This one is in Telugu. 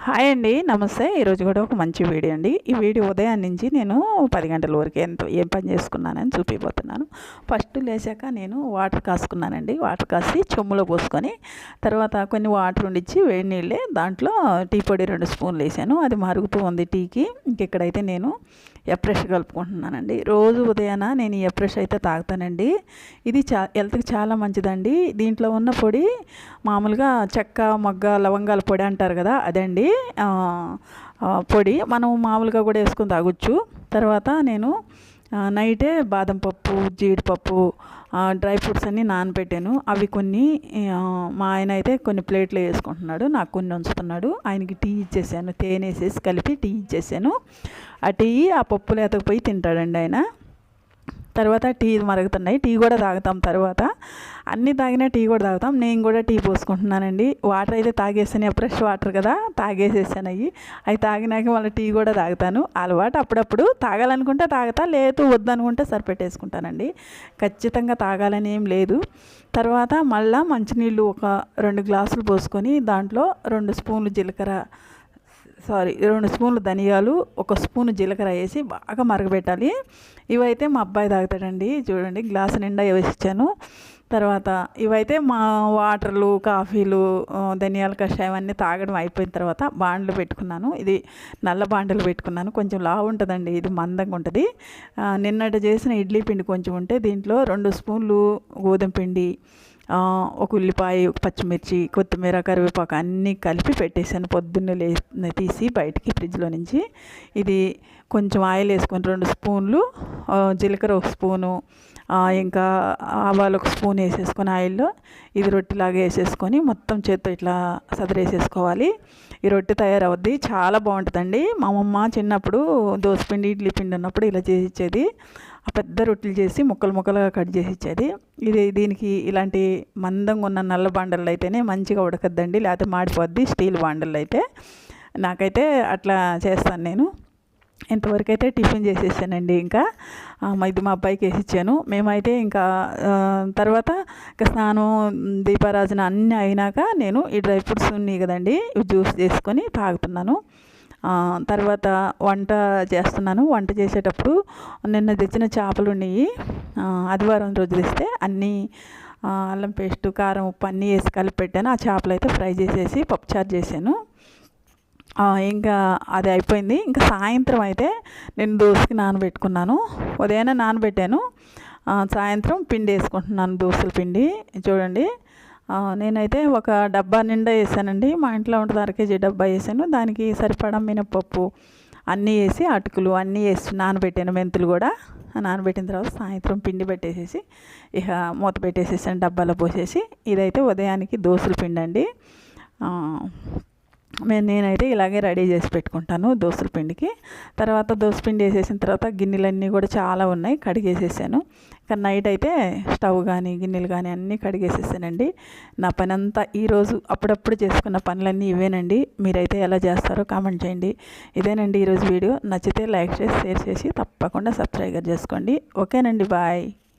హాయ్ అండి, నమస్తే. ఈరోజు కూడా ఒక మంచి వీడియో అండి. ఈ వీడియో ఉదయం నుంచి నేను 10 గంటల వరకు ఏం పని చేసుకున్నానని చూపిపోతున్నాను. ఫస్ట్ లేచాక నేను వాటర్ కాసుకున్నానండి. వాటర్ కాసి చెమ్ములో పోసుకొని తర్వాత కొన్ని వాటర్ ఉండిచ్చి వేడి నీళ్ళే దాంట్లో టీ పొడి 2 స్పూన్లు వేసాను. అది మరుగుతూ ఉంది టీకి. ఇంకెక్కడైతే నేను ఎప్రెష్ కలుపుకుంటున్నానండి. రోజు ఉదయాన నేను ఈ ఎప్రెష్ అయితే తాగుతానండి. ఇది హెల్త్కి చాలా మంచిదండి. దీంట్లో ఉన్న పొడి మామూలుగా చెక్క, మొగ్గ, లవంగాల పొడి అంటారు కదా, అదండి పొడి. మనం మామూలుగా కూడా వేసుకొని తాగొచ్చు. తర్వాత నేను నైటే బాదం పప్పు, జీడిపప్పు, డ్రై ఫ్రూట్స్ అన్నీ నానబెట్టాను. అవి కొన్ని మా ఆయన అయితే కొన్ని ప్లేట్లో వేసుకుంటున్నాడు, నాకు కొన్ని ఉంచుతున్నాడు. ఆయనకి టీ ఇచ్చేసాను, తేనె వేసేసి కలిపి టీ ఇచ్చేసాను. ఆ టీ ఆ పప్పులు ఎతకపోయి తింటాడండి ఆయన. తర్వాత టీ మరుగుతున్నాయి, టీ కూడా తాగుతాం. తర్వాత అన్నీ తాగినా టీ కూడా తాగుతాం. నేను కూడా టీ పోసుకుంటున్నానండి. వాటర్ అయితే తాగేసాను, ఫ్రెష్ వాటర్ కదా, తాగేసేసాను. అవి తాగినాక మళ్ళీ టీ కూడా తాగుతాను. అలవాటు. అప్పుడప్పుడు తాగాలనుకుంటే తాగుతా, లేదు వద్దనుకుంటే సరిపెట్టేసుకుంటానండి. ఖచ్చితంగా తాగాలని ఏం లేదు. తర్వాత మళ్ళీ మంచినీళ్ళు ఒక 2 గ్లాసులు పోసుకొని దాంట్లో 2 స్పూన్లు జీలకర్ర, 2 స్పూన్లు ధనియాలు, 1 స్పూను జీలకర్ర వేసి బాగా మరగబెట్టాలి. ఇవైతే మా అబ్బాయి తాగుతాడండి. చూడండి, గ్లాసు నిండా వేసిచ్చాను. తర్వాత ఇవైతే మా వాటర్లు, కాఫీలు, ధనియాల కషాయం అన్నీ తాగడం అయిపోయిన తర్వాత బాండ్లు పెట్టుకున్నాను. ఇది నల్ల బాండలు పెట్టుకున్నాను. కొంచెం లావు ఉంటుందండి, ఇది మందంగా ఉంటుంది. నిన్నటి చేసిన ఇడ్లీ పిండి కొంచెం ఉంటే దీంట్లో 2 స్పూన్లు గోధుమ పిండి, ఒక ఉల్లిపాయ, ఒక పచ్చిమిర్చి, కొత్తిమీర, కరివేపాకు అన్నీ కలిపి పెట్టేసాను. పొద్దున్నే తీసి బయటికి ఫ్రిడ్జ్లో నుంచి. ఇది కొంచెం ఆయిల్ వేసుకొని 2 స్పూన్లు, జీలకర్ర 1 స్పూను, ఇంకా ఆవాలు 1 స్పూన్ వేసేసుకొని ఆయిల్లో ఇది రొట్టెలాగా వేసేసుకొని మొత్తం చేత్తో ఇట్లా సదరేసేసుకోవాలి. ఈ రొట్టె తయారవుద్ది, చాలా బాగుంటుందండి. మా అమ్మ చిన్నప్పుడు దోసపిండి, ఇడ్లీ పిండి ఉన్నప్పుడు ఇలా చేసి ఇచ్చేది. ఆ పెద్ద రొట్టెలు చేసి ముక్కలు ముక్కలుగా కట్ చేసి ఇచ్చేది. దీనికి ఇలాంటి మందంగా ఉన్న నల్ల బాండల్లో అయితేనే మంచిగా ఉడకద్దండి, లేకపోతే మాడిపోద్ది. స్టీల్ బాండల్లో అయితే నాకైతే అట్లా చేస్తాను నేను. ఇంతవరకు అయితే టిఫిన్ చేసేసానండి. ఇంకా ఇది మా అబ్బాయికి వేసి ఇచ్చాను. మేమైతే ఇంకా తర్వాత ఇంకా స్నానం, దీపారాజన అన్నీ అయినాక నేను ఈ డ్రై ఫ్రూట్స్ ఉన్నాయి కదండి, ఇవి జ్యూస్ చేసుకొని తాగుతున్నాను. తర్వాత వంట చేస్తున్నాను. వంట చేసేటప్పుడు నిన్న తెచ్చిన చేపలు ఉన్నాయి, ఆదివారం రోజు తెస్తే అన్నీ అల్లం పేస్టు, కారం, ఉప్పు అన్నీ వేసి కలిపి పెట్టాను. ఆ చేపలు అయితే ఫ్రై చేసేసి పప్పుచారు చేశాను. ఇంకా అది అయిపోయింది. ఇంకా సాయంత్రం అయితే నేను దోశకి నానబెట్టుకున్నాను. ఉదయాన్నే నానబెట్టాను, సాయంత్రం పిండి వేసుకుంటున్నాను, దోశల పిండి. చూడండి, నేనైతే ఒక డబ్బా నిండా వేసానండి. మా ఇంట్లో ఉంటుంది 1 కేజీ డబ్బా వేసాను. దానికి సరిపడా మినపప్పు అన్నీ వేసి, అటుకులు అన్నీ వేసి నానబెట్టాను. మెంతులు కూడా నానబెట్టిన తర్వాత సాయంత్రం పిండి పెట్టేసేసి ఇక మూత పెట్టేసేసాను, డబ్బాలో పోసేసి. ఇదైతే ఉదయానికి దోశల పిండి అండి. నేనైతే ఇలాగే రెడీ చేసి పెట్టుకుంటాను దోశల పిండికి. తర్వాత దోశపిండి వేసేసిన తర్వాత గిన్నెలన్నీ కూడా చాలా ఉన్నాయి, కడిగేసేసాను. కానీ నైట్ అయితే స్టవ్ కానీ గిన్నెలు కానీ అన్నీ కడిగేసేసానండి. నా పని అంతా ఈరోజు అప్పుడప్పుడు చేసుకున్న పనులన్నీ ఇవేనండి. మీరైతే ఎలా చేస్తారో కామెంట్ చేయండి. ఇదేనండి ఈరోజు వీడియో. నచ్చితే లైక్ చేసి, షేర్ చేసి తప్పకుండా సబ్స్క్రైబ్ చేసుకోండి. ఓకేనండి, బాయ్.